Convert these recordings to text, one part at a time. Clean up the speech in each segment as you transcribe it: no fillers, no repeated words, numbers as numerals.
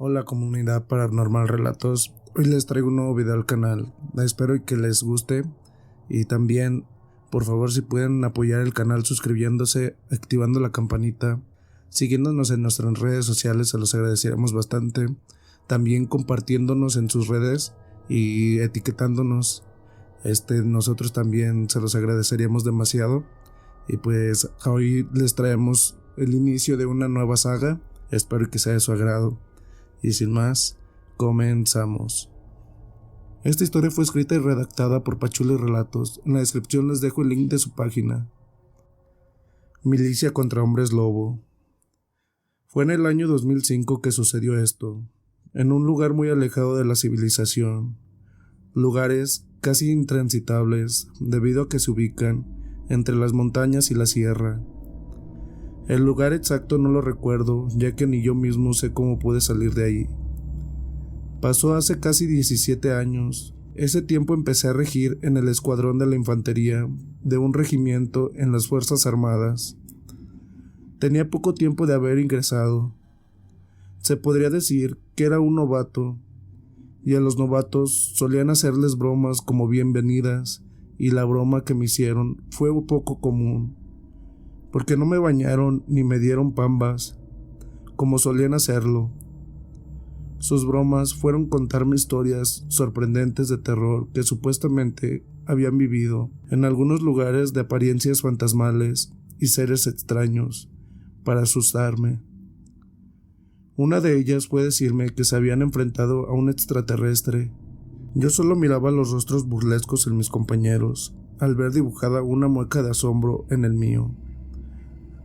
Hola comunidad Paranormal Relatos, hoy les traigo un nuevo video al canal, espero que les guste y también por favor si pueden apoyar el canal suscribiéndose, activando la campanita, siguiéndonos en nuestras redes sociales, se los agradeceríamos bastante, también compartiéndonos en sus redes y etiquetándonos, nosotros también se los agradeceríamos demasiado. Y pues hoy les traemos el inicio de una nueva saga, espero que sea de su agrado. Y sin más, comenzamos. Esta historia fue escrita y redactada por Pachuli Relatos. En la descripción les dejo el link de su página. Milicia contra hombres lobo. Fue en el año 2005 que sucedió esto, en un lugar muy alejado de la civilización. Lugares casi intransitables debido a que se ubican entre las montañas y la sierra. El lugar exacto no lo recuerdo, ya que ni yo mismo sé cómo pude salir de ahí. Pasó hace casi 17 años. Ese tiempo empecé a regir en el escuadrón de la infantería de un regimiento en las Fuerzas Armadas. Tenía poco tiempo de haber ingresado. Se podría decir que era un novato, y a los novatos solían hacerles bromas como bienvenidas, y la broma que me hicieron fue un poco común, porque no me bañaron ni me dieron pambas, como solían hacerlo. Sus bromas fueron contarme historias sorprendentes de terror que supuestamente habían vivido en algunos lugares de apariencias fantasmales y seres extraños, para asustarme. Una de ellas fue decirme que se habían enfrentado a un extraterrestre. Yo solo miraba los rostros burlescos en mis compañeros, al ver dibujada una mueca de asombro en el mío,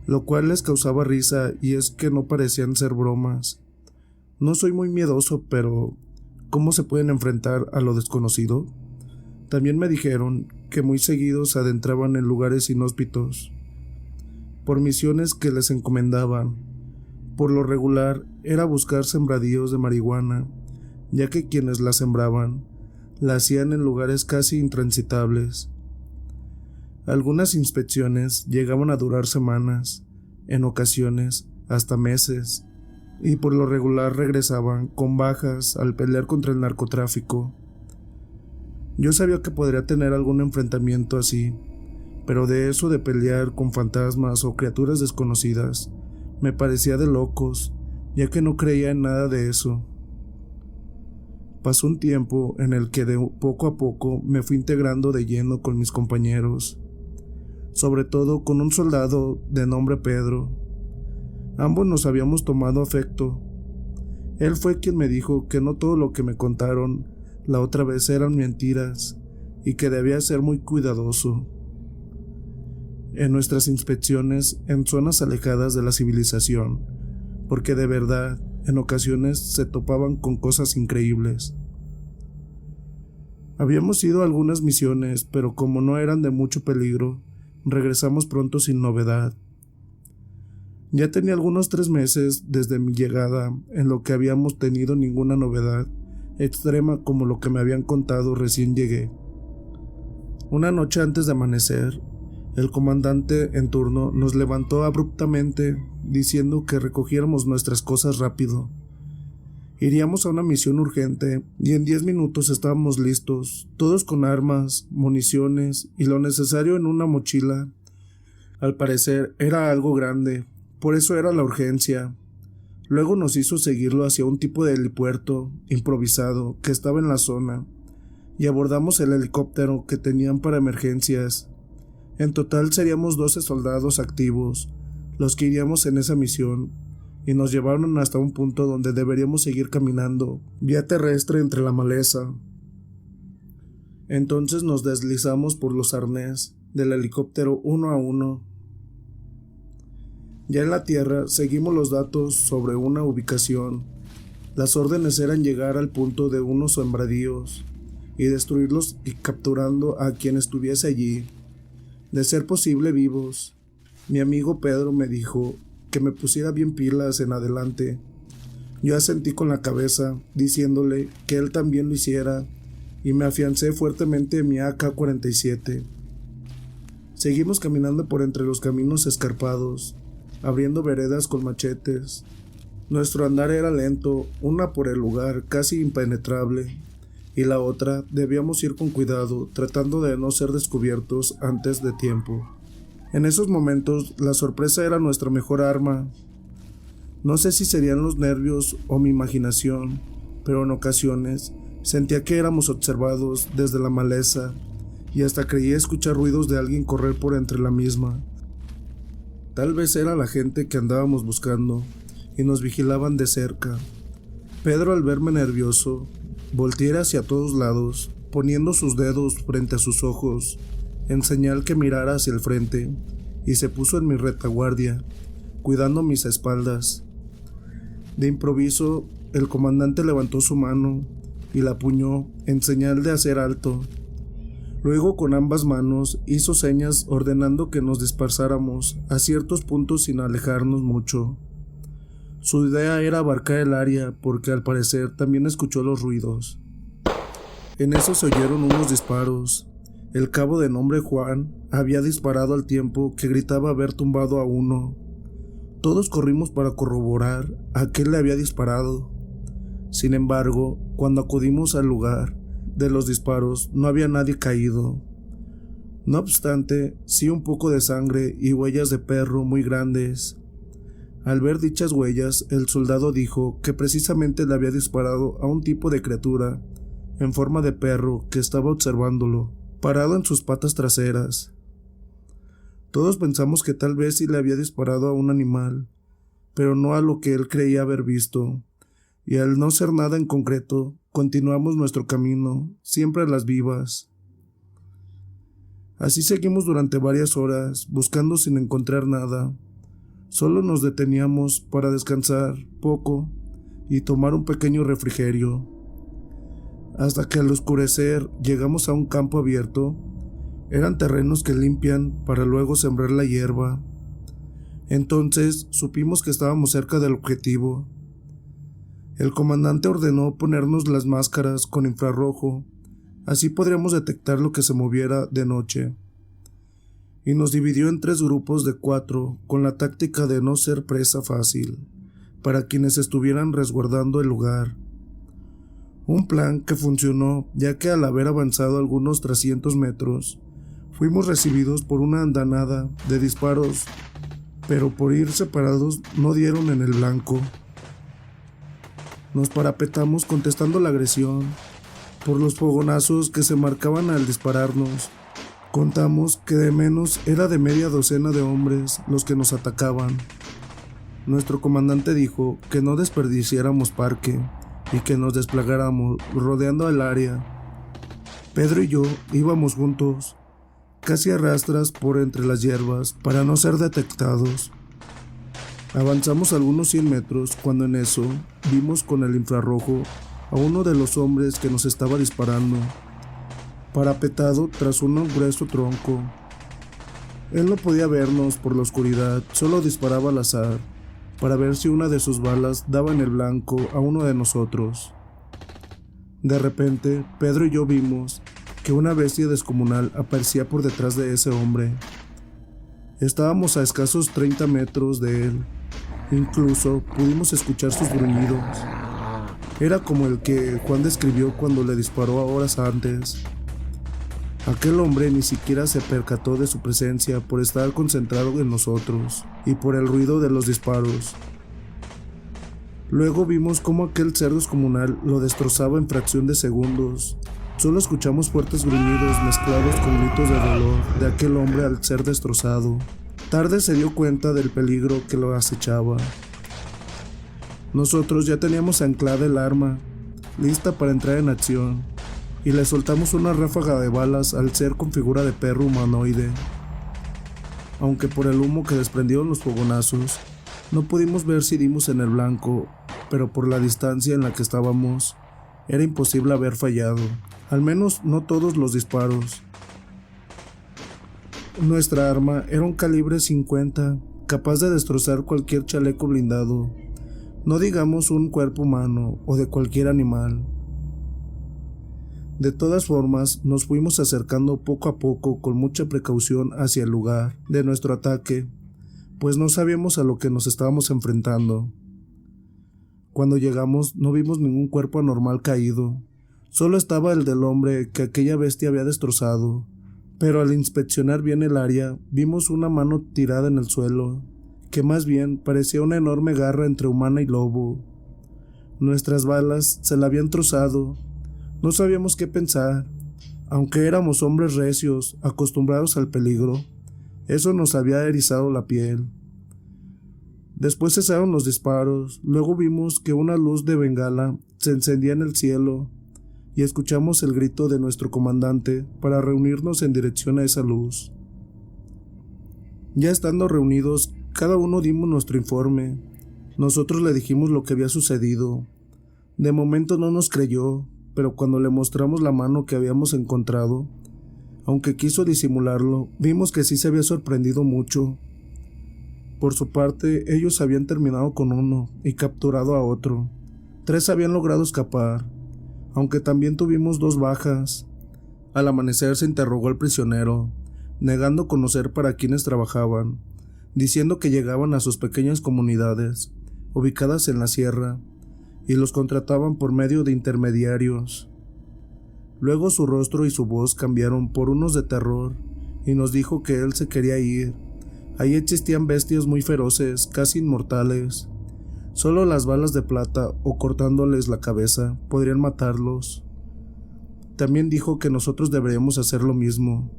lo cual les causaba risa, y es que no parecían ser bromas. No soy muy miedoso, pero ¿cómo se pueden enfrentar a lo desconocido? También me dijeron que muy seguido se adentraban en lugares inhóspitos, por misiones que les encomendaban. Por lo regular era buscar sembradíos de marihuana, ya que quienes la sembraban la hacían en lugares casi intransitables. Algunas inspecciones llegaban a durar semanas, en ocasiones hasta meses, y por lo regular regresaban con bajas al pelear contra el narcotráfico. Yo sabía que podría tener algún enfrentamiento así, pero de eso de pelear con fantasmas o criaturas desconocidas, me parecía de locos, ya que no creía en nada de eso. Pasó un tiempo en el que de poco a poco me fui integrando de lleno con mis compañeros, sobre todo con un soldado de nombre Pedro. Ambos nos habíamos tomado afecto. Él fue quien me dijo que no todo lo que me contaron la otra vez eran mentiras y que debía ser muy cuidadoso. En nuestras inspecciones en zonas alejadas de la civilización, porque de verdad en ocasiones se topaban con cosas increíbles. Habíamos ido a algunas misiones, pero como no eran de mucho peligro, regresamos pronto sin novedad. Ya tenía algunos 3 meses desde mi llegada en lo que habíamos tenido ninguna novedad extrema como lo que me habían contado recién llegué. Una noche antes de amanecer, el comandante en turno nos levantó abruptamente diciendo que recogiéramos nuestras cosas rápido. Iríamos a una misión urgente y en 10 minutos estábamos listos, todos con armas, municiones y lo necesario en una mochila. Al parecer era algo grande, por eso era la urgencia. Luego nos hizo seguirlo hacia un tipo de helipuerto improvisado que estaba en la zona y abordamos el helicóptero que tenían para emergencias. En total seríamos 12 soldados activos los que iríamos en esa misión, y nos llevaron hasta un punto donde deberíamos seguir caminando, vía terrestre entre la maleza. Entonces nos deslizamos por los arnés del helicóptero uno a uno. Ya en la tierra seguimos los datos sobre una ubicación. Las órdenes eran llegar al punto de unos sembradíos y destruirlos y capturando a quien estuviese allí, de ser posible vivos. Mi amigo Pedro me dijo que me pusiera bien pilas en adelante. Yo asentí con la cabeza, diciéndole que él también lo hiciera, y me afiancé fuertemente en mi AK-47. Seguimos caminando por entre los caminos escarpados, abriendo veredas con machetes. Nuestro andar era lento, una por el lugar casi impenetrable, y la otra debíamos ir con cuidado, tratando de no ser descubiertos antes de tiempo. En esos momentos, la sorpresa era nuestra mejor arma. No sé si serían los nervios o mi imaginación, pero en ocasiones sentía que éramos observados desde la maleza y hasta creía escuchar ruidos de alguien correr por entre la misma. Tal vez era la gente que andábamos buscando y nos vigilaban de cerca. Pedro, al verme nervioso, volteó hacia todos lados, poniendo sus dedos frente a sus ojos, en señal que mirara hacia el frente, y se puso en mi retaguardia, cuidando mis espaldas. De improviso, el comandante levantó su mano y la apuñó en señal de hacer alto. Luego, con ambas manos, hizo señas ordenando que nos dispersáramos a ciertos puntos sin alejarnos mucho. Su idea era abarcar el área porque al parecer también escuchó los ruidos. En eso se oyeron unos disparos. El cabo de nombre Juan había disparado al tiempo que gritaba haber tumbado a uno. Todos corrimos para corroborar a quién le había disparado. Sin embargo, cuando acudimos al lugar de los disparos no había nadie caído. No obstante, sí un poco de sangre y huellas de perro muy grandes. Al ver dichas huellas, el soldado dijo que precisamente le había disparado a un tipo de criatura en forma de perro que estaba observándolo, parado en sus patas traseras. Todos pensamos que tal vez sí le había disparado a un animal, pero no a lo que él creía haber visto, y al no ser nada en concreto, continuamos nuestro camino, siempre a las vivas. Así seguimos durante varias horas, buscando sin encontrar nada. Solo nos deteníamos para descansar poco y tomar un pequeño refrigerio. Hasta que al oscurecer llegamos a un campo abierto. Eran terrenos que limpian para luego sembrar la hierba. Entonces supimos que estábamos cerca del objetivo. El comandante ordenó ponernos las máscaras con infrarrojo, así podríamos detectar lo que se moviera de noche. Y nos dividió en 3 grupos de 4, con la táctica de no ser presa fácil, para quienes estuvieran resguardando el lugar. Un plan que funcionó, ya que al haber avanzado algunos 300 metros, fuimos recibidos por una andanada de disparos, pero por ir separados no dieron en el blanco. Nos parapetamos contestando la agresión, por los fogonazos que se marcaban al dispararnos. Contamos que de menos era de media docena de hombres los que nos atacaban. Nuestro comandante dijo que no desperdiciáramos parque y que nos desplegáramos rodeando el área. Pedro y yo íbamos juntos, casi a rastras por entre las hierbas para no ser detectados. Avanzamos algunos 100 metros cuando en eso vimos con el infrarrojo a uno de los hombres que nos estaba disparando, parapetado tras un grueso tronco. Él no podía vernos por la oscuridad, solo disparaba al azar, para ver si una de sus balas daba en el blanco a uno de nosotros. De repente, Pedro y yo vimos que una bestia descomunal aparecía por detrás de ese hombre. Estábamos a escasos 30 metros de él. Incluso pudimos escuchar sus gruñidos. Era como el que Juan describió cuando le disparó horas antes. Aquel hombre ni siquiera se percató de su presencia por estar concentrado en nosotros y por el ruido de los disparos. Luego vimos cómo aquel ser descomunal lo destrozaba en fracción de segundos. Solo escuchamos fuertes gruñidos mezclados con gritos de dolor de aquel hombre al ser destrozado. Tarde se dio cuenta del peligro que lo acechaba. Nosotros ya teníamos anclada el arma, lista para entrar en acción, y le soltamos una ráfaga de balas al ser con figura de perro humanoide. Aunque por el humo que desprendieron los fogonazos, no pudimos ver si dimos en el blanco, pero por la distancia en la que estábamos, era imposible haber fallado, al menos no todos los disparos. Nuestra arma era un calibre 50, capaz de destrozar cualquier chaleco blindado, no digamos un cuerpo humano o de cualquier animal. De todas formas, nos fuimos acercando poco a poco con mucha precaución hacia el lugar de nuestro ataque, pues no sabíamos a lo que nos estábamos enfrentando. Cuando llegamos no vimos ningún cuerpo anormal caído, solo estaba el del hombre que aquella bestia había destrozado, pero al inspeccionar bien el área vimos una mano tirada en el suelo, que más bien parecía una enorme garra entre humana y lobo. Nuestras balas se la habían trozado, no sabíamos qué pensar, aunque éramos hombres recios, acostumbrados al peligro, eso nos había erizado la piel. Después cesaron los disparos, luego vimos que una luz de bengala se encendía en el cielo y escuchamos el grito de nuestro comandante para reunirnos en dirección a esa luz. Ya estando reunidos, cada uno dimos nuestro informe. Nosotros le dijimos lo que había sucedido. De momento no nos creyó, pero cuando le mostramos la mano que habíamos encontrado, aunque quiso disimularlo, vimos que sí se había sorprendido mucho. Por su parte, ellos habían terminado con uno y capturado a otro. 3 habían logrado escapar, aunque también tuvimos 2 bajas. Al amanecer se interrogó al prisionero, negando conocer para quienes trabajaban, diciendo que llegaban a sus pequeñas comunidades, ubicadas en la sierra, y los contrataban por medio de intermediarios. Luego su rostro y su voz cambiaron por unos de terror, y nos dijo que él se quería ir. Ahí existían bestias muy feroces, casi inmortales. Solo las balas de plata o cortándoles la cabeza podrían matarlos. También dijo que nosotros deberíamos hacer lo mismo,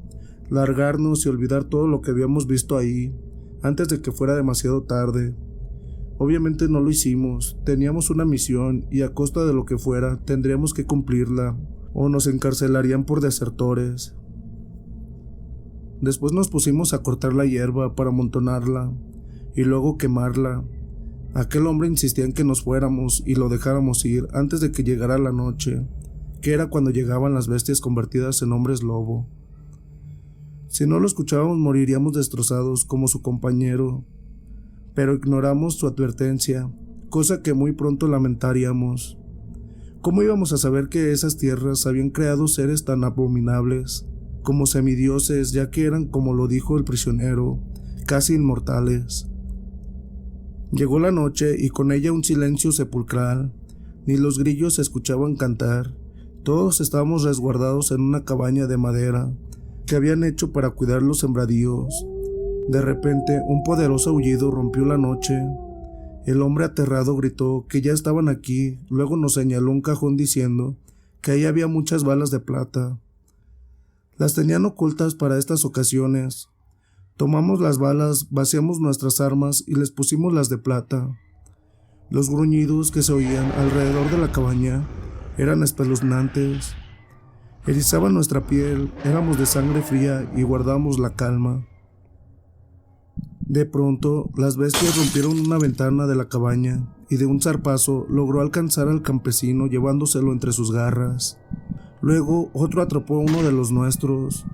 largarnos y olvidar todo lo que habíamos visto ahí, antes de que fuera demasiado tarde. Obviamente no lo hicimos, teníamos una misión y a costa de lo que fuera tendríamos que cumplirla, o nos encarcelarían por desertores. Después nos pusimos a cortar la hierba para amontonarla y luego quemarla. Aquel hombre insistía en que nos fuéramos y lo dejáramos ir antes de que llegara la noche, que era cuando llegaban las bestias convertidas en hombres lobo. Si no lo escuchábamos moriríamos destrozados como su compañero, pero ignoramos su advertencia, cosa que muy pronto lamentaríamos. ¿Cómo íbamos a saber que esas tierras habían creado seres tan abominables, como semidioses, ya que eran, como lo dijo el prisionero, casi inmortales? Llegó la noche y con ella un silencio sepulcral, ni los grillos se escuchaban cantar. Todos estábamos resguardados en una cabaña de madera que habían hecho para cuidar los sembradíos. De repente, un poderoso aullido rompió la noche. El hombre aterrado gritó que ya estaban aquí, luego nos señaló un cajón diciendo que ahí había muchas balas de plata. Las tenían ocultas para estas ocasiones. Tomamos las balas, vaciamos nuestras armas y les pusimos las de plata. Los gruñidos que se oían alrededor de la cabaña eran espeluznantes. Erizaban nuestra piel, éramos de sangre fría y guardábamos la calma. De pronto, las bestias rompieron una ventana de la cabaña y de un zarpazo logró alcanzar al campesino llevándoselo entre sus garras. Luego, otro atrapó a uno de los nuestros.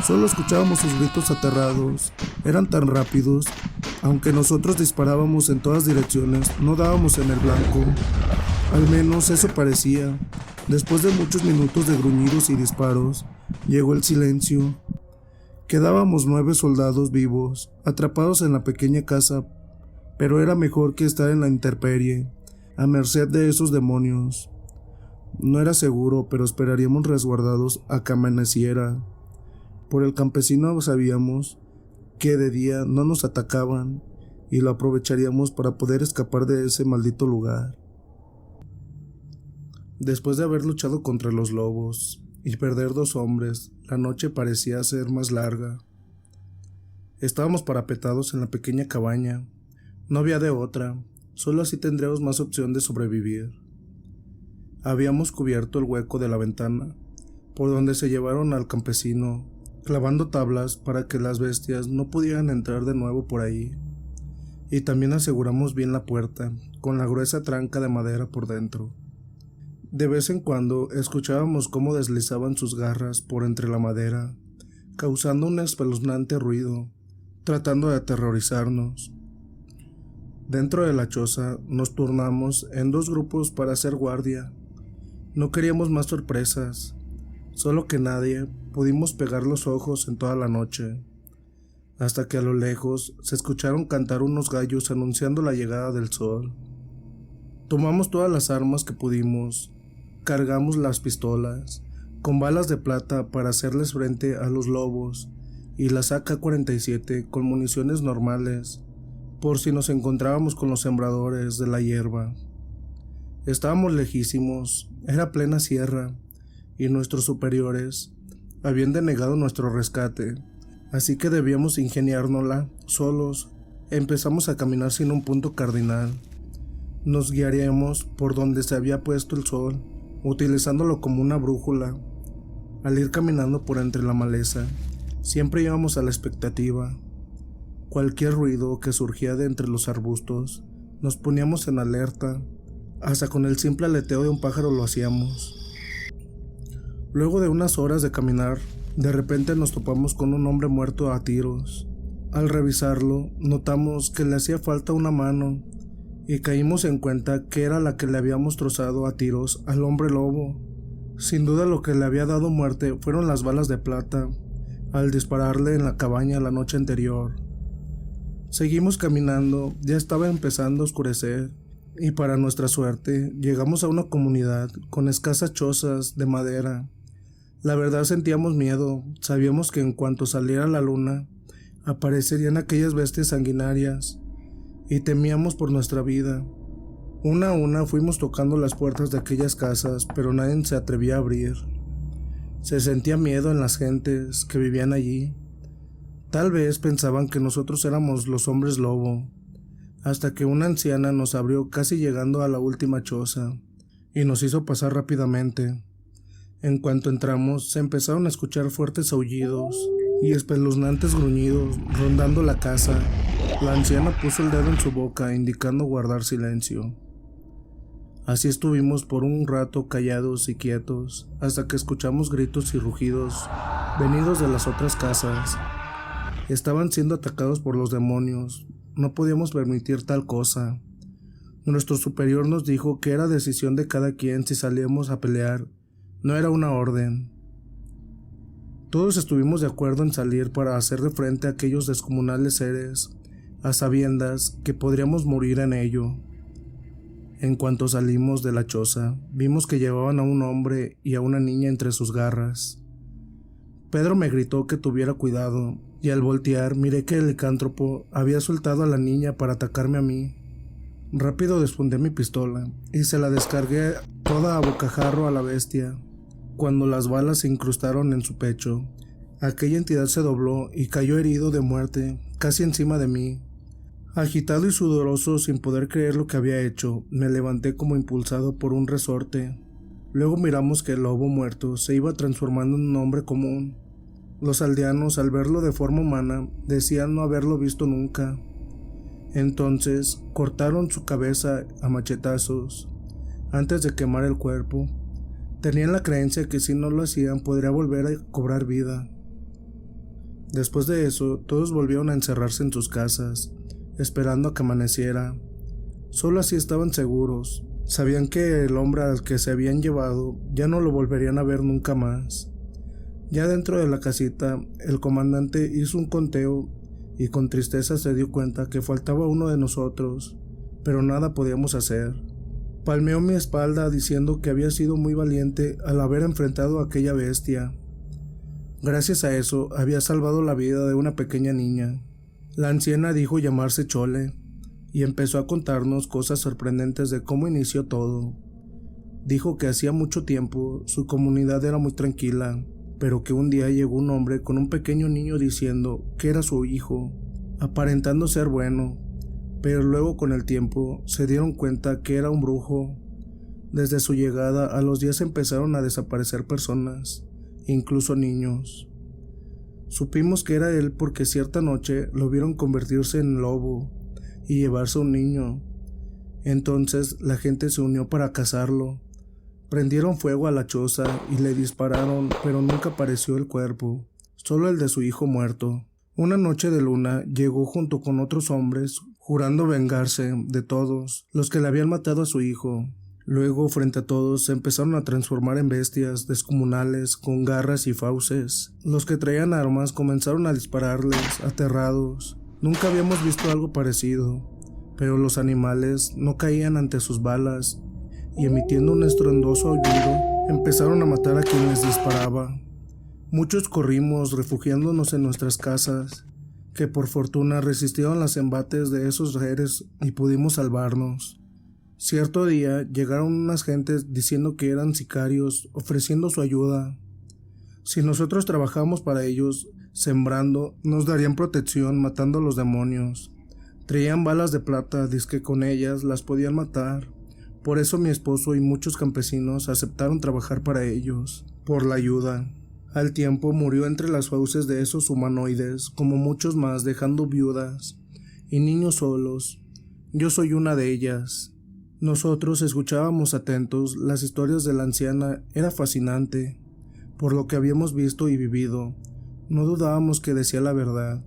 Solo escuchábamos sus gritos aterrados. Eran tan rápidos. Aunque nosotros disparábamos en todas direcciones, no dábamos en el blanco. Al menos eso parecía. Después de muchos minutos de gruñidos y disparos, llegó el silencio. Quedábamos 9 soldados vivos, atrapados en la pequeña casa, pero era mejor que estar en la intemperie, a merced de esos demonios. No era seguro, pero esperaríamos resguardados a que amaneciera. Por el campesino sabíamos que de día no nos atacaban y lo aprovecharíamos para poder escapar de ese maldito lugar. Después de haber luchado contra los lobos y perder 2 hombres, la noche parecía ser más larga. Estábamos parapetados en la pequeña cabaña. No había de otra, solo así tendríamos más opción de sobrevivir. Habíamos cubierto el hueco de la ventana, por donde se llevaron al campesino, clavando tablas para que las bestias no pudieran entrar de nuevo por ahí. Y también aseguramos bien la puerta, con la gruesa tranca de madera por dentro. De vez en cuando escuchábamos cómo deslizaban sus garras por entre la madera, causando un espeluznante ruido, tratando de aterrorizarnos. Dentro de la choza nos turnamos en 2 grupos para hacer guardia. No queríamos más sorpresas, solo que nadie pudimos pegar los ojos en toda la noche, hasta que a lo lejos se escucharon cantar unos gallos anunciando la llegada del sol. Tomamos todas las armas que pudimos, cargamos las pistolas, con balas de plata para hacerles frente a los lobos, y las AK-47 con municiones normales, por si nos encontrábamos con los sembradores de la hierba. Estábamos lejísimos, era plena sierra, y nuestros superiores habían denegado nuestro rescate, así que debíamos ingeniárnosla solos. Empezamos a caminar sin un punto cardinal. Nos guiaríamos por donde se había puesto el sol, utilizándolo como una brújula. Al ir caminando por entre la maleza, siempre íbamos a la expectativa. Cualquier ruido que surgía de entre los arbustos, nos poníamos en alerta. Hasta con el simple aleteo de un pájaro lo hacíamos. Luego de unas horas de caminar, de repente nos topamos con un hombre muerto a tiros. Al revisarlo, notamos que le hacía falta una mano, y caímos en cuenta que era la que le habíamos trozado a tiros al hombre lobo. Sin duda lo que le había dado muerte fueron las balas de plata, al dispararle en la cabaña la noche anterior. Seguimos caminando, ya estaba empezando a oscurecer, y para nuestra suerte llegamos a una comunidad con escasas chozas de madera. La verdad sentíamos miedo, sabíamos que en cuanto saliera la luna, aparecerían aquellas bestias sanguinarias, y temíamos por nuestra vida. Una a una fuimos tocando las puertas de aquellas casas, pero nadie se atrevía a abrir. Se sentía miedo en las gentes que vivían allí. Tal vez pensaban que nosotros éramos los hombres lobo, hasta que una anciana nos abrió casi llegando a la última choza, y nos hizo pasar rápidamente. En cuanto entramos, se empezaron a escuchar fuertes aullidos y espeluznantes gruñidos rondando la casa. La anciana puso el dedo en su boca, indicando guardar silencio. Así estuvimos por un rato callados y quietos, hasta que escuchamos gritos y rugidos venidos de las otras casas. Estaban siendo atacados por los demonios. No podíamos permitir tal cosa. Nuestro superior nos dijo que era decisión de cada quien si salíamos a pelear. No era una orden. Todos estuvimos de acuerdo en salir para hacer de frente a aquellos descomunales seres, a sabiendas que podríamos morir en ello. En cuanto salimos de la choza, vimos que llevaban a un hombre y a una niña entre sus garras. Pedro me gritó que tuviera cuidado, y al voltear miré que el licántropo había soltado a la niña para atacarme a mí. Rápido despunté mi pistola y se la descargué toda a bocajarro a la bestia. Cuando las balas se incrustaron en su pecho, aquella entidad se dobló y cayó herido de muerte, casi encima de mí. Agitado y sudoroso, sin poder creer lo que había hecho, me levanté como impulsado por un resorte. Luego miramos que el lobo muerto se iba transformando en un hombre común. Los aldeanos, al verlo de forma humana, decían no haberlo visto nunca. Entonces cortaron su cabeza a machetazos antes de quemar el cuerpo. Tenían la creencia que si no lo hacían podría volver a cobrar vida. Después de eso, todos volvieron a encerrarse en sus casas, esperando a que amaneciera. Solo así estaban seguros. Sabían que el hombre al que se habían llevado ya no lo volverían a ver nunca más. Ya dentro de la casita, el comandante hizo un conteo y con tristeza se dio cuenta que faltaba uno de nosotros, pero nada podíamos hacer. Palmeó mi espalda diciendo que había sido muy valiente al haber enfrentado a aquella bestia. Gracias a eso había salvado la vida de una pequeña niña. La anciana dijo llamarse Chole y empezó a contarnos cosas sorprendentes de cómo inició todo. Dijo que hacía mucho tiempo su comunidad era muy tranquila, pero que un día llegó un hombre con un pequeño niño diciendo que era su hijo, aparentando ser bueno, pero luego con el tiempo se dieron cuenta que era un brujo. Desde su llegada a los días empezaron a desaparecer personas, incluso niños. Supimos que era él porque cierta noche lo vieron convertirse en lobo y llevarse a un niño. Entonces la gente se unió para cazarlo. Prendieron fuego a la choza y le dispararon, pero nunca apareció el cuerpo, solo el de su hijo muerto. Una noche de luna llegó junto con otros hombres, jurando vengarse de todos los que le habían matado a su hijo. Luego, frente a todos, se empezaron a transformar en bestias descomunales con garras y fauces. Los que traían armas comenzaron a dispararles, aterrados. Nunca habíamos visto algo parecido. pero los animales no caían ante sus balas y emitiendo un estruendoso aullido empezaron a matar a quien les disparaba. Muchos corrimos refugiándonos en nuestras casas, que por fortuna resistieron los embates de esos seres y pudimos salvarnos. Cierto día llegaron unas gentes diciendo que eran sicarios, ofreciendo su ayuda. Si nosotros trabajamos para ellos, sembrando, nos darían protección matando a los demonios. Traían balas de plata, dizque con ellas las podían matar. Por eso mi esposo y muchos campesinos aceptaron trabajar para ellos, por la ayuda. Al tiempo murió entre las fauces de esos humanoides, como muchos más, dejando viudas y niños solos. Yo soy una de ellas. Nosotros escuchábamos atentos las historias de la anciana. Era fascinante, por lo que habíamos visto y vivido. No dudábamos que decía la verdad.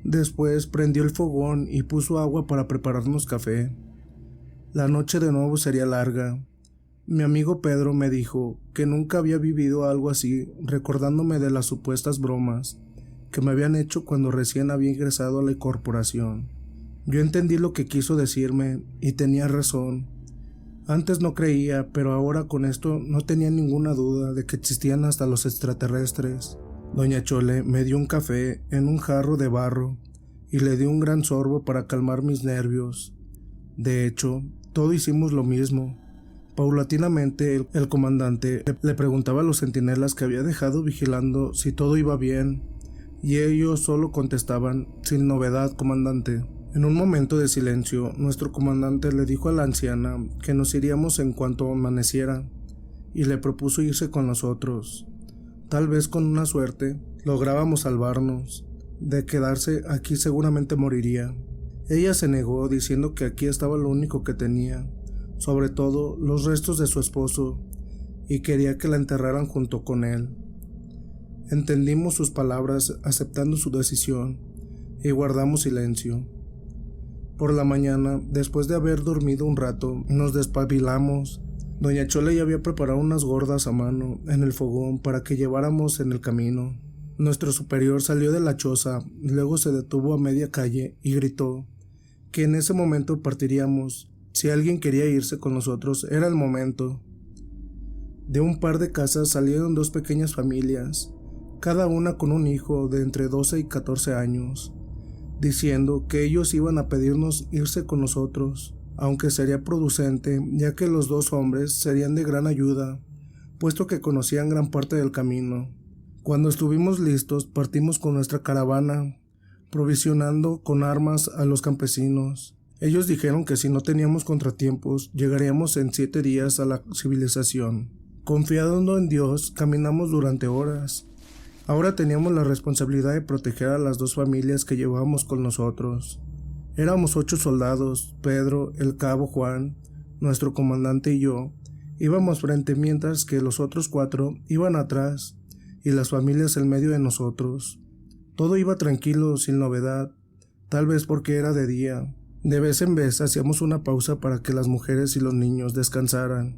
Después prendió el fogón y puso agua para prepararnos café. La noche de nuevo sería larga. Mi amigo Pedro me dijo que nunca había vivido algo así, recordándome de las supuestas bromas que me habían hecho cuando recién había ingresado a la corporación. Yo entendí lo que quiso decirme y tenía razón. Antes no creía, pero ahora con esto no tenía ninguna duda de que existían hasta los extraterrestres. Doña Chole me dio un café en un jarro de barro y le di un gran sorbo para calmar mis nervios. De hecho, todos hicimos lo mismo. Paulatinamente el comandante le preguntaba a los centinelas que había dejado vigilando si todo iba bien, y ellos solo contestaban: sin novedad, comandante. En un momento de silencio, nuestro comandante le dijo a la anciana que nos iríamos en cuanto amaneciera, y le propuso irse con nosotros. Tal vez con una suerte lográbamos salvarnos. De quedarse aquí seguramente moriría. Ella se negó diciendo que aquí estaba lo único que tenía, sobre todo los restos de su esposo, y quería que la enterraran junto con él. Entendimos sus palabras, aceptando su decisión, y guardamos silencio. Por la mañana, después de haber dormido un rato, nos despabilamos. Doña Chole ya había preparado unas gordas a mano en el fogón para que lleváramos en el camino. Nuestro superior salió de la choza, luego se detuvo a media calle y gritó que en ese momento partiríamos. Si alguien quería irse con nosotros, era el momento. De un par de casas salieron dos pequeñas familias, cada una con un hijo de entre 12 y 14 años, diciendo que ellos iban a pedirnos irse con nosotros, aunque sería producente, ya que los dos hombres serían de gran ayuda, puesto que conocían gran parte del camino. Cuando estuvimos listos, partimos con nuestra caravana, provisionando con armas a los campesinos. Ellos dijeron que si no teníamos contratiempos, llegaríamos en 7 días a la civilización. Confiando en Dios, caminamos durante horas. Ahora teníamos la responsabilidad de proteger a las dos familias que llevábamos con nosotros. Éramos 8 soldados, Pedro, el cabo Juan, nuestro comandante y yo. Íbamos frente mientras que los otros 4 iban atrás y las familias en medio de nosotros. Todo iba tranquilo, sin novedad, tal vez porque era de día. De vez en vez hacíamos una pausa para que las mujeres y los niños descansaran,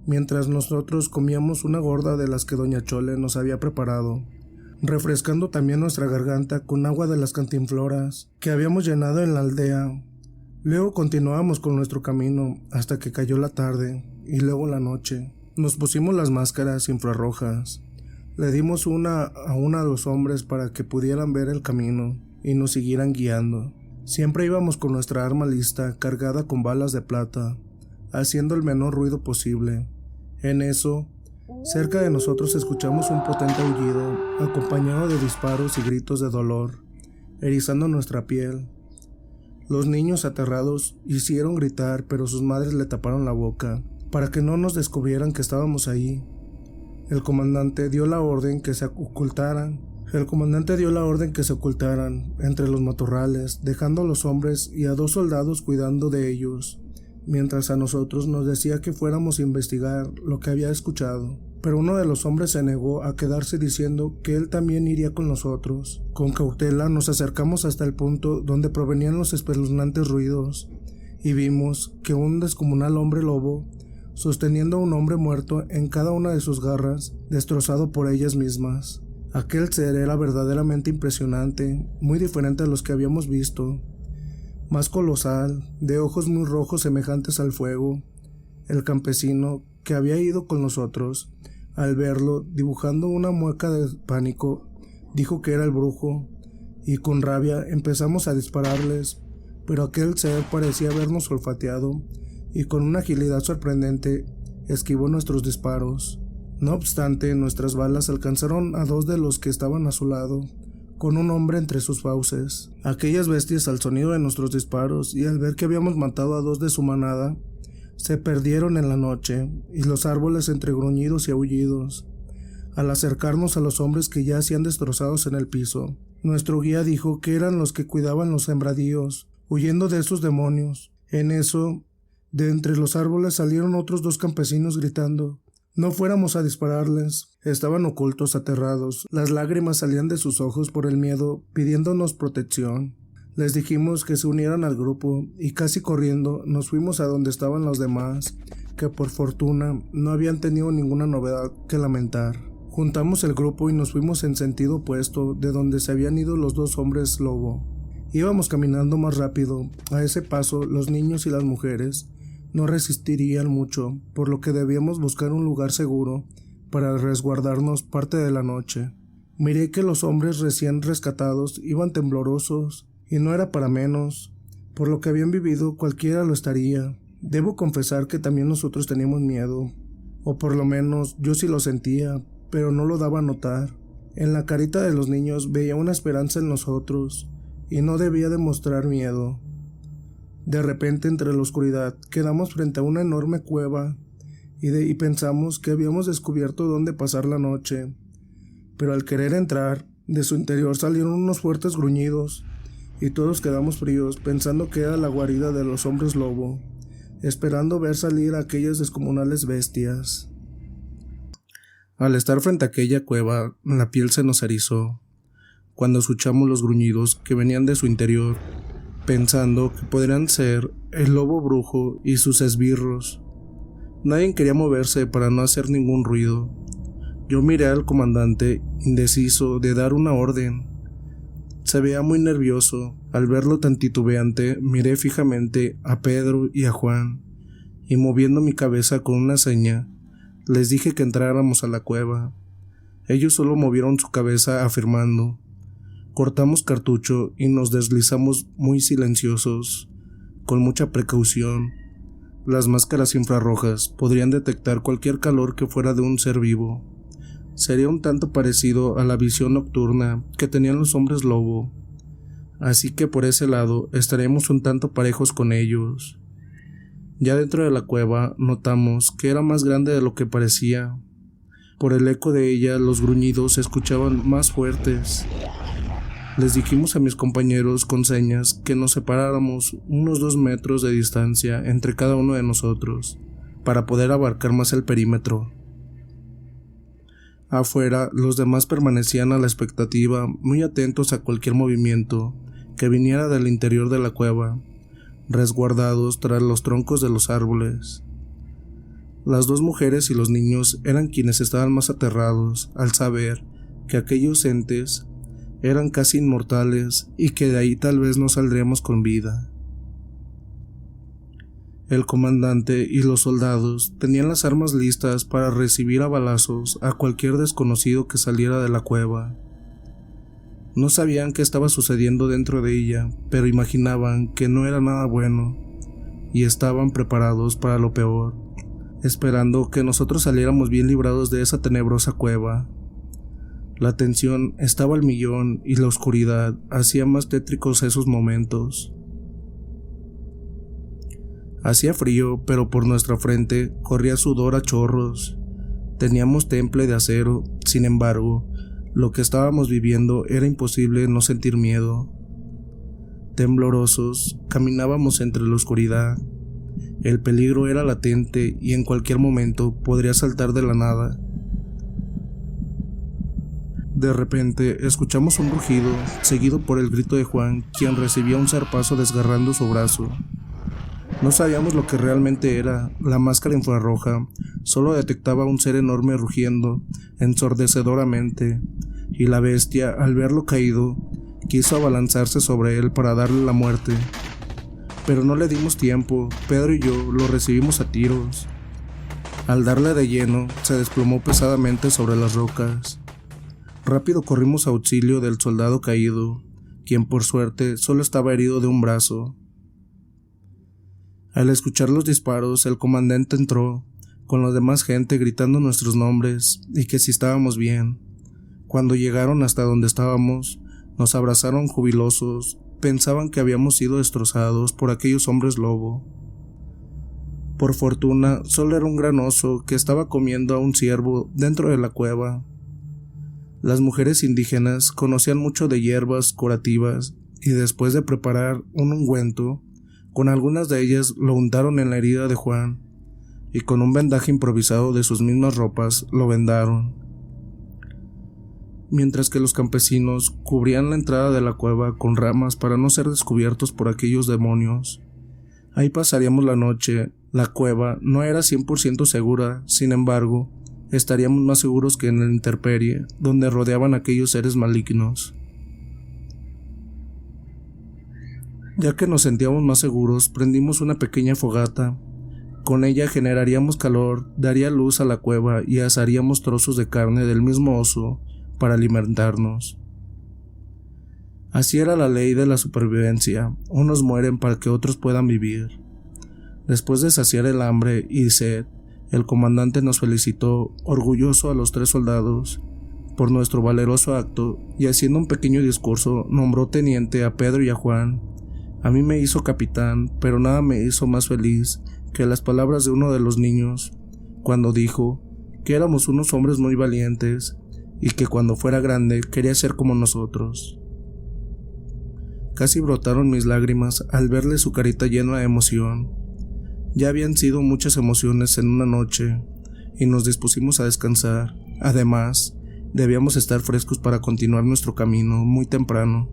mientras nosotros comíamos una gorda de las que doña Chole nos había preparado, refrescando también nuestra garganta con agua de las cantinfloras que habíamos llenado en la aldea. Luego continuábamos con nuestro camino hasta que cayó la tarde y luego la noche. Nos pusimos las máscaras infrarrojas. Le dimos una a los hombres para que pudieran ver el camino y nos siguieran guiando. Siempre íbamos con nuestra arma lista, cargada con balas de plata, haciendo el menor ruido posible. En eso, cerca de nosotros escuchamos un potente aullido, acompañado de disparos y gritos de dolor, erizando nuestra piel. Los niños aterrados hicieron gritar, pero sus madres le taparon la boca, para que no nos descubrieran que estábamos ahí. El comandante dio la orden que se ocultaran entre los matorrales, dejando a los hombres y a 2 soldados cuidando de ellos, mientras a nosotros nos decía que fuéramos a investigar lo que había escuchado. Pero uno de los hombres se negó a quedarse, diciendo que él también iría con nosotros. Con cautela nos acercamos hasta el punto donde provenían los espeluznantes ruidos, y vimos que un descomunal hombre lobo, sosteniendo a un hombre muerto en cada una de sus garras, destrozado por ellas mismas. Aquel ser era verdaderamente impresionante, muy diferente a los que habíamos visto. más colosal, de ojos muy rojos semejantes al fuego. El campesino, que había ido con nosotros, al verlo, dibujando una mueca de pánico, dijo que era el brujo, y con rabia empezamos a dispararles, pero aquel ser parecía habernos olfateado, y con una agilidad sorprendente esquivó nuestros disparos. No obstante, nuestras balas alcanzaron a 2 de los que estaban a su lado, con un hombre entre sus fauces. Aquellas bestias, al sonido de nuestros disparos y al ver que habíamos matado a 2 de su manada, se perdieron en la noche, y los árboles entre gruñidos y aullidos. Al acercarnos a los hombres que yacían destrozados en el piso, nuestro guía dijo que eran los que cuidaban los sembradíos, huyendo de esos demonios. En eso, de entre los árboles salieron otros 2 campesinos gritando: no fuéramos a dispararles. Estaban ocultos, aterrados. Las lágrimas salían de sus ojos por el miedo, pidiéndonos protección. Les dijimos que se unieran al grupo, y casi corriendo nos fuimos a donde estaban los demás, que por fortuna no habían tenido ninguna novedad que lamentar. Juntamos el grupo y nos fuimos en sentido opuesto de donde se habían ido los 2 hombres lobo. Íbamos caminando más rápido. A ese paso, los niños y las mujeres no resistirían mucho, por lo que debíamos buscar un lugar seguro para resguardarnos parte de la noche. Miré que los hombres recién rescatados iban temblorosos, y no era para menos. Por lo que habían vivido, cualquiera lo estaría. Debo confesar que también nosotros teníamos miedo, o por lo menos yo sí lo sentía, pero no lo daba a notar. En la carita de los niños veía una esperanza en nosotros, y no debía demostrar miedo. De repente, entre la oscuridad, quedamos frente a una enorme cueva, y pensamos que habíamos descubierto dónde pasar la noche. Pero al querer entrar, de su interior salieron unos fuertes gruñidos, y todos quedamos fríos, pensando que era la guarida de los hombres lobo, esperando ver salir a aquellas descomunales bestias. Al estar frente a aquella cueva, la piel se nos erizó, cuando escuchamos los gruñidos que venían de su interior, pensando que podrían ser el lobo brujo y sus esbirros. Nadie quería moverse para no hacer ningún ruido. Yo miré al comandante, indeciso de dar una orden. Se veía muy nervioso. Al verlo tan titubeante, miré fijamente a Pedro y a Juan, y moviendo mi cabeza con una seña, les dije que entráramos a la cueva. Ellos solo movieron su cabeza afirmando. Cortamos cartucho y nos deslizamos muy silenciosos, con mucha precaución. Las máscaras infrarrojas podrían detectar cualquier calor que fuera de un ser vivo. Sería un tanto parecido a la visión nocturna que tenían los hombres lobo, así que por ese lado estaremos un tanto parejos con ellos. Ya dentro de la cueva notamos que era más grande de lo que parecía. Por el eco de ella los gruñidos se escuchaban más fuertes. Les dijimos a mis compañeros con señas que nos separáramos unos 2 metros de distancia entre cada uno de nosotros, para poder abarcar más el perímetro. Afuera, los demás permanecían a la expectativa, muy atentos a cualquier movimiento que viniera del interior de la cueva, resguardados tras los troncos de los árboles. Las 2 mujeres y los niños eran quienes estaban más aterrados al saber que aquellos entes eran casi inmortales y que de ahí tal vez no saldríamos con vida. El comandante y los soldados tenían las armas listas para recibir a balazos a cualquier desconocido que saliera de la cueva. No sabían qué estaba sucediendo dentro de ella, pero imaginaban que no era nada bueno, y estaban preparados para lo peor, esperando que nosotros saliéramos bien librados de esa tenebrosa cueva. La tensión estaba al millón y la oscuridad hacía más tétricos esos momentos. Hacía frío, pero por nuestra frente corría sudor a chorros. Teníamos temple de acero, sin embargo, lo que estábamos viviendo era imposible no sentir miedo. Temblorosos, caminábamos entre la oscuridad. El peligro era latente y en cualquier momento podría saltar de la nada. De repente, escuchamos un rugido, seguido por el grito de Juan, quien recibía un zarpazo desgarrando su brazo. No sabíamos lo que realmente era. La máscara infrarroja solo detectaba un ser enorme rugiendo ensordecedoramente, y la bestia, al verlo caído, quiso abalanzarse sobre él para darle la muerte. pero no le dimos tiempo. Pedro y yo lo recibimos a tiros. Al darle de lleno, se desplomó pesadamente sobre las rocas. Rápido corrimos a auxilio del soldado caído, quien por suerte solo estaba herido de un brazo. Al escuchar los disparos, el comandante entró, con la demás gente gritando nuestros nombres y que si estábamos bien. Cuando llegaron hasta donde estábamos, nos abrazaron jubilosos, pensaban que habíamos sido destrozados por aquellos hombres lobo. Por fortuna, solo era un gran oso que estaba comiendo a un ciervo dentro de la cueva. Las mujeres indígenas conocían mucho de hierbas curativas y después de preparar un ungüento, con algunas de ellas lo untaron en la herida de Juan y con un vendaje improvisado de sus mismas ropas lo vendaron. Mientras que los campesinos cubrían la entrada de la cueva con ramas para no ser descubiertos por aquellos demonios. Ahí pasaríamos la noche. La cueva no era 100% segura, sin embargo, estaríamos más seguros que en la intemperie, donde rodeaban aquellos seres malignos. Ya que nos sentíamos más seguros, prendimos una pequeña fogata. Con ella generaríamos calor, daría luz a la cueva y asaríamos trozos de carne del mismo oso para alimentarnos. Así era la ley de la supervivencia, unos mueren para que otros puedan vivir. Después de saciar el hambre y sed, el comandante nos felicitó, orgulloso a los 3 soldados, por nuestro valeroso acto, y haciendo un pequeño discurso nombró teniente a Pedro y a Juan. A mí me hizo capitán, pero nada me hizo más feliz que las palabras de uno de los niños, cuando dijo que éramos unos hombres muy valientes y que cuando fuera grande quería ser como nosotros. Casi brotaron mis lágrimas al verle su carita llena de emoción. Ya habían sido muchas emociones en una noche y nos dispusimos a descansar. Además, debíamos estar frescos para continuar nuestro camino muy temprano.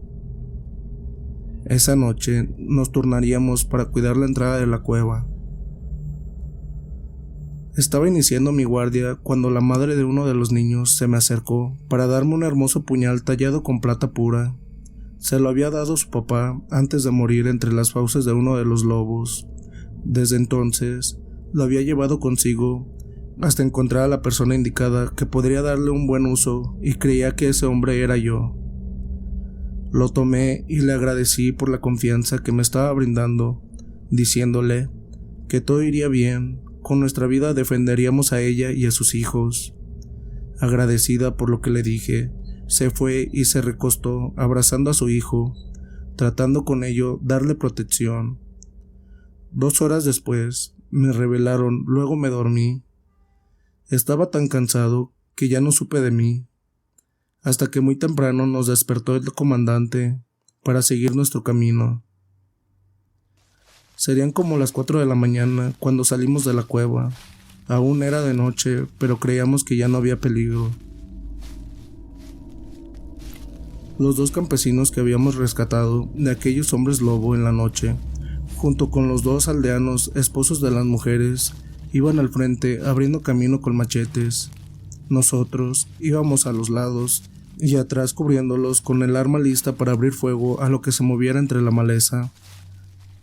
Esa noche nos turnaríamos para cuidar la entrada de la cueva. Estaba iniciando mi guardia cuando la madre de uno de los niños se me acercó para darme un hermoso puñal tallado con plata pura. Se lo había dado su papá antes de morir entre las fauces de uno de los lobos. Desde entonces, lo había llevado consigo hasta encontrar a la persona indicada que podría darle un buen uso y creía que ese hombre era yo. Lo tomé y le agradecí por la confianza que me estaba brindando, diciéndole que todo iría bien, con nuestra vida defenderíamos a ella y a sus hijos. Agradecida por lo que le dije, se fue y se recostó abrazando a su hijo, tratando con ello darle protección. 2 horas después, me revelaron, luego me dormí. Estaba tan cansado que ya no supe de mí, hasta que muy temprano nos despertó el comandante para seguir nuestro camino. Serían como las 4 de la mañana cuando salimos de la cueva. Aún era de noche, pero creíamos que ya no había peligro. Los 2 campesinos que habíamos rescatado de aquellos hombres lobo en la noche, junto con los 2 aldeanos, esposos de las mujeres, iban al frente abriendo camino con machetes. Nosotros íbamos a los lados y atrás cubriéndolos con el arma lista para abrir fuego a lo que se moviera entre la maleza.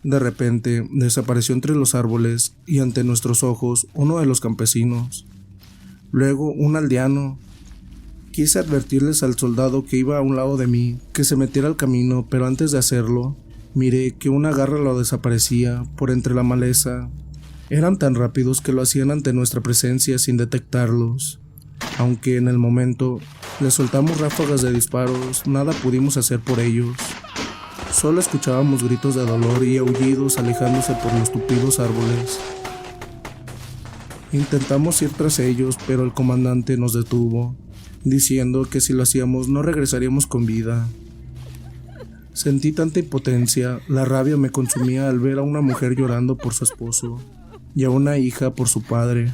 De repente desapareció entre los árboles y ante nuestros ojos uno de los campesinos. Luego un aldeano. Quise advertirles al soldado que iba a un lado de mí que se metiera al camino, pero antes de hacerlo, miré que una garra lo desaparecía por entre la maleza. Eran tan rápidos que lo hacían ante nuestra presencia sin detectarlos. Aunque en el momento les soltamos ráfagas de disparos, nada pudimos hacer por ellos. Solo escuchábamos gritos de dolor y aullidos alejándose por los tupidos árboles. Intentamos ir tras ellos, pero el comandante nos detuvo, diciendo que si lo hacíamos no regresaríamos con vida. Sentí tanta impotencia, la rabia me consumía al ver a una mujer llorando por su esposo y a una hija por su padre.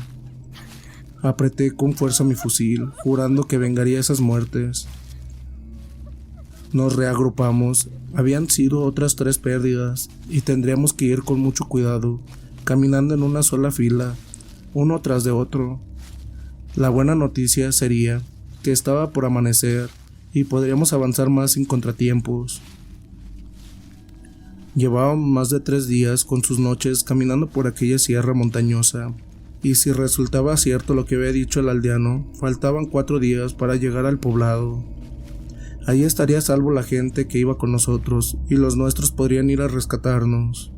Apreté con fuerza mi fusil, jurando que vengaría esas muertes. Nos reagrupamos, habían sido otras 3 pérdidas y tendríamos que ir con mucho cuidado, caminando en una sola fila, uno tras de otro. La buena noticia sería que estaba por amanecer y podríamos avanzar más sin contratiempos. Llevábamos más de 3 días con sus noches caminando por aquella sierra montañosa, y si resultaba cierto lo que había dicho el aldeano, faltaban 4 días para llegar al poblado. Allí estaría a salvo la gente que iba con nosotros, y los nuestros podrían ir a rescatarnos.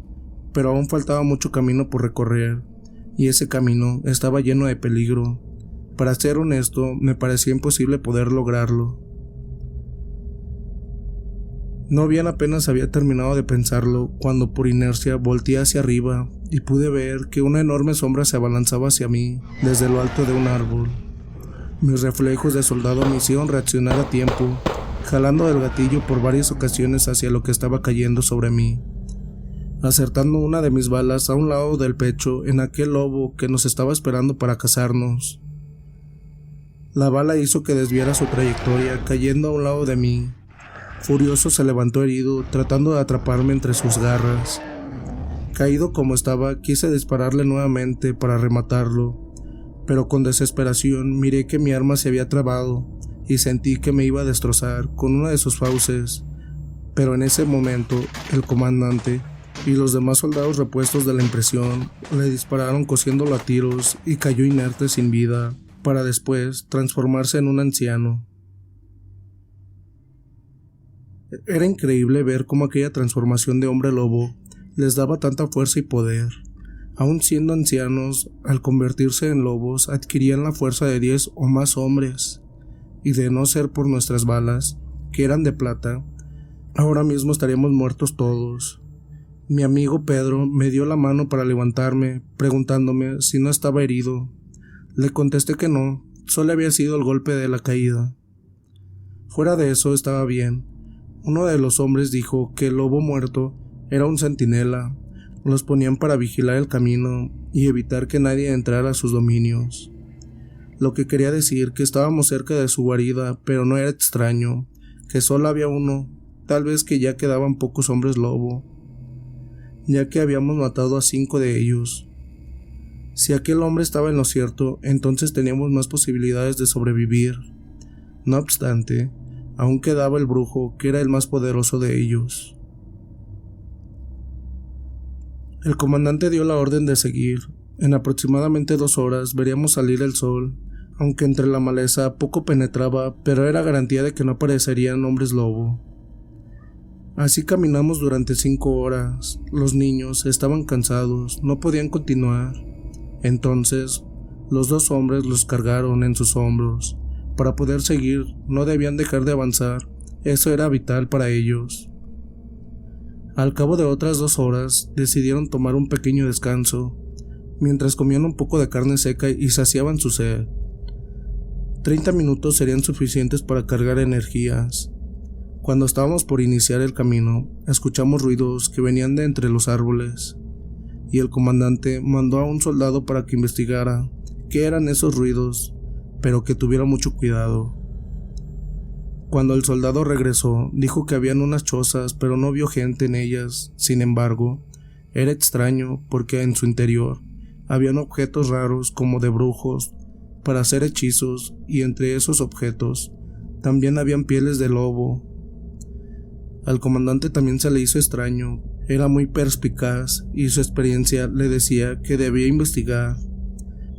Pero aún faltaba mucho camino por recorrer, y ese camino estaba lleno de peligro. Para ser honesto, me parecía imposible poder lograrlo. No bien apenas había terminado de pensarlo, cuando por inercia volteé hacia arriba y pude ver que una enorme sombra se abalanzaba hacia mí desde lo alto de un árbol. Mis reflejos de soldado me hicieron reaccionar a tiempo, jalando del gatillo por varias ocasiones hacia lo que estaba cayendo sobre mí, acertando una de mis balas a un lado del pecho en aquel lobo que nos estaba esperando para cazarnos. La bala hizo que desviara su trayectoria, cayendo a un lado de mí. Furioso se levantó herido, tratando de atraparme entre sus garras. Caído como estaba, quise dispararle nuevamente para rematarlo, pero con desesperación miré que mi arma se había trabado y sentí que me iba a destrozar con una de sus fauces. Pero en ese momento, el comandante y los demás soldados repuestos de la impresión le dispararon cosiéndolo a tiros y cayó inerte sin vida, para después transformarse en un anciano. Era increíble ver cómo aquella transformación de hombre lobo les daba tanta fuerza y poder. Aun siendo ancianos, al convertirse en lobos adquirían la fuerza de 10 o más hombres, y de no ser por nuestras balas, que eran de plata, ahora mismo estaríamos muertos todos. Mi amigo Pedro me dio la mano para levantarme, preguntándome si no estaba herido. Le contesté que no, solo había sido el golpe de la caída. Fuera de eso estaba bien. Uno de los hombres dijo que el lobo muerto era un centinela. Los ponían para vigilar el camino y evitar que nadie entrara a sus dominios. Lo que quería decir que estábamos cerca de su guarida, pero no era extraño, que solo había uno, tal vez que ya quedaban pocos hombres lobo, ya que habíamos matado a 5 de ellos. Si aquel hombre estaba en lo cierto, entonces teníamos más posibilidades de sobrevivir. No obstante, aún quedaba el brujo, que era el más poderoso de ellos. El comandante dio la orden de seguir. En aproximadamente 2 horas veríamos salir el sol, aunque entre la maleza poco penetraba, pero era garantía de que no aparecerían hombres lobo. Así caminamos durante 5 horas. Los niños estaban cansados, no podían continuar. Entonces, los 2 hombres los cargaron en sus hombros. Para poder seguir, no debían dejar de avanzar, eso era vital para ellos. Al cabo de otras 2 horas, decidieron tomar un pequeño descanso, mientras comían un poco de carne seca y saciaban su sed. 30 minutos serían suficientes para cargar energías. Cuando estábamos por iniciar el camino, escuchamos ruidos que venían de entre los árboles, y el comandante mandó a un soldado para que investigara qué eran esos ruidos, pero que tuviera mucho cuidado. Cuando el soldado regresó, dijo que habían unas chozas, pero no vio gente en ellas. Sin embargo, era extraño porque en su interior habían objetos raros como de brujos para hacer hechizos, y entre esos objetos también habían pieles de lobo. Al comandante también se le hizo extraño, era muy perspicaz y su experiencia le decía que debía investigar.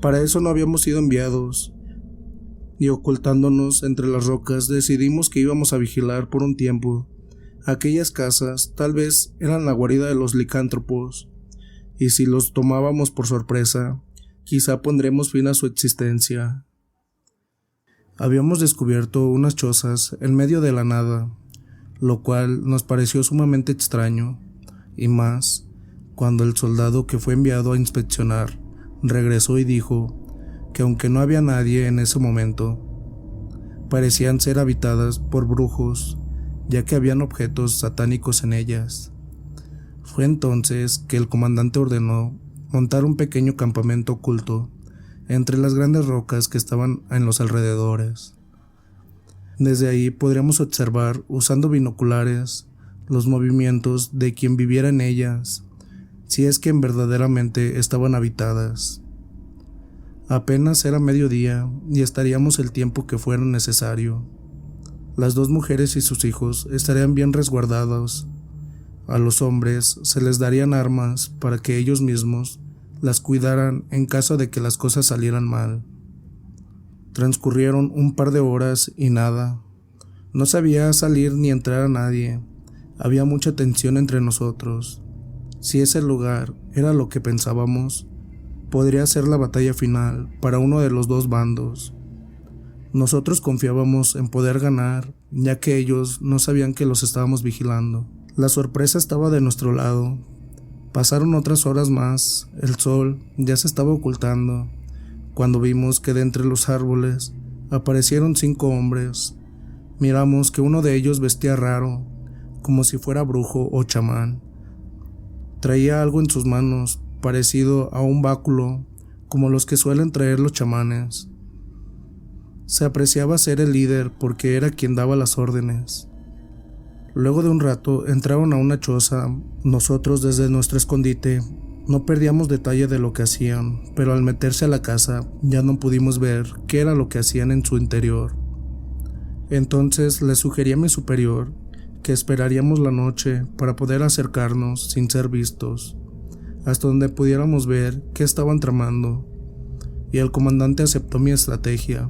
Para eso no habíamos sido enviados, y ocultándonos entre las rocas decidimos que íbamos a vigilar por un tiempo. Aquellas casas tal vez eran la guarida de los licántropos, y si los tomábamos por sorpresa, quizá pondremos fin a su existencia. Habíamos descubierto unas chozas en medio de la nada, lo cual nos pareció sumamente extraño, y más cuando el soldado que fue enviado a inspeccionar regresó y dijo que aunque no había nadie en ese momento, parecían ser habitadas por brujos, ya que habían objetos satánicos en ellas. Fue entonces que el comandante ordenó montar un pequeño campamento oculto entre las grandes rocas que estaban en los alrededores. Desde ahí podríamos observar, usando binoculares, los movimientos de quien viviera en ellas, si es que verdaderamente estaban habitadas. Apenas era mediodía y estaríamos el tiempo que fuera necesario. Las 2 mujeres y sus hijos estarían bien resguardados. A los hombres se les darían armas para que ellos mismos las cuidaran en caso de que las cosas salieran mal. Transcurrieron un par de horas y nada. No sabía salir ni entrar a nadie. Había mucha tensión entre nosotros. Si ese lugar era lo que pensábamos, podría ser la batalla final para uno de los dos bandos. Nosotros confiábamos en poder ganar, ya que ellos no sabían que los estábamos vigilando. La sorpresa estaba de nuestro lado. Pasaron otras horas más, el sol ya se estaba ocultando, cuando vimos que de entre los árboles aparecieron 5 hombres. Miramos que uno de ellos vestía raro, como si fuera brujo o chamán. Traía algo en sus manos, parecido a un báculo, como los que suelen traer los chamanes. Se apreciaba ser el líder porque era quien daba las órdenes. Luego de un rato entraron a una choza. Nosotros desde nuestro escondite no perdíamos detalle de lo que hacían, pero al meterse a la casa ya no pudimos ver qué era lo que hacían en su interior. Entonces le sugerí a mi superior que esperaríamos la noche para poder acercarnos sin ser vistos, hasta donde pudiéramos ver qué estaban tramando, y el comandante aceptó mi estrategia.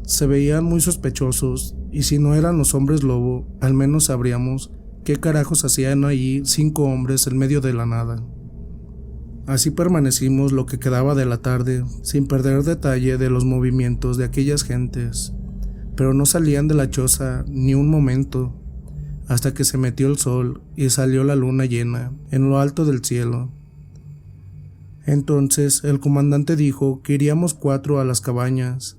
Se veían muy sospechosos, y si no eran los hombres lobo, al menos sabríamos qué carajos hacían allí 5 hombres en medio de la nada. Así permanecimos lo que quedaba de la tarde, sin perder detalle de los movimientos de aquellas gentes, pero no salían de la choza ni un momento, hasta que se metió el sol y salió la luna llena en lo alto del cielo. Entonces el comandante dijo que iríamos 4 a las cabañas,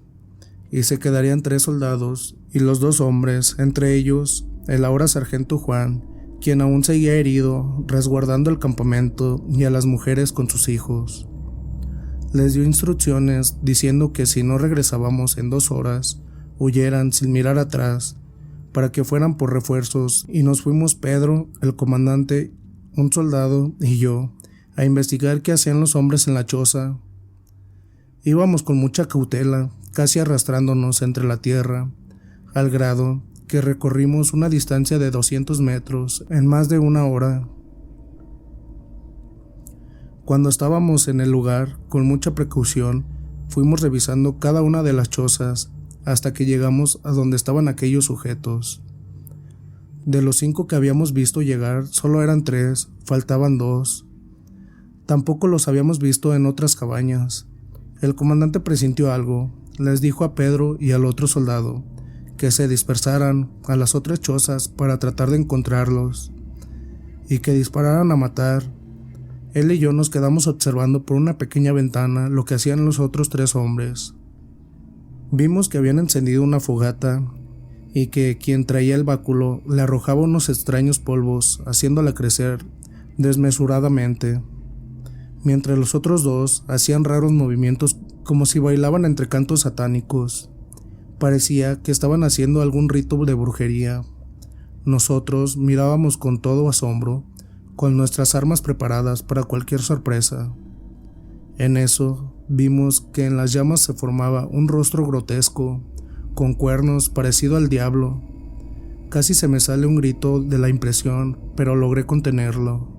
y se quedarían 3 soldados y los 2 hombres, entre ellos el ahora sargento Juan, quien aún seguía herido, resguardando el campamento y a las mujeres con sus hijos. Les dio instrucciones diciendo que si no regresábamos en 2 horas, huyeran sin mirar atrás, para que fueran por refuerzos, y nos fuimos Pedro, el comandante, un soldado y yo, a investigar qué hacían los hombres en la choza. Íbamos con mucha cautela, casi arrastrándonos entre la tierra, al grado que recorrimos una distancia de 200 metros en más de 1 hora. Cuando estábamos en el lugar, con mucha precaución, fuimos revisando cada una de las chozas hasta que llegamos a donde estaban aquellos sujetos. De los 5 que habíamos visto llegar, solo eran 3, faltaban 2. Tampoco los habíamos visto en otras cabañas. El comandante presintió algo. Les dijo a Pedro y al otro soldado que se dispersaran a las otras chozas para tratar de encontrarlos, y que dispararan a matar. Él y yo nos quedamos observando por una pequeña ventana lo que hacían los otros 3 hombres. Vimos que habían encendido una fogata y que quien traía el báculo le arrojaba unos extraños polvos, haciéndola crecer desmesuradamente, mientras los otros 2 hacían raros movimientos como si bailaban entre cantos satánicos. Parecía que estaban haciendo algún rito de brujería. Nosotros mirábamos con todo asombro, con nuestras armas preparadas para cualquier sorpresa. En eso, vimos que en las llamas se formaba un rostro grotesco, con cuernos parecido al diablo. Casi se me sale un grito de la impresión, pero logré contenerlo.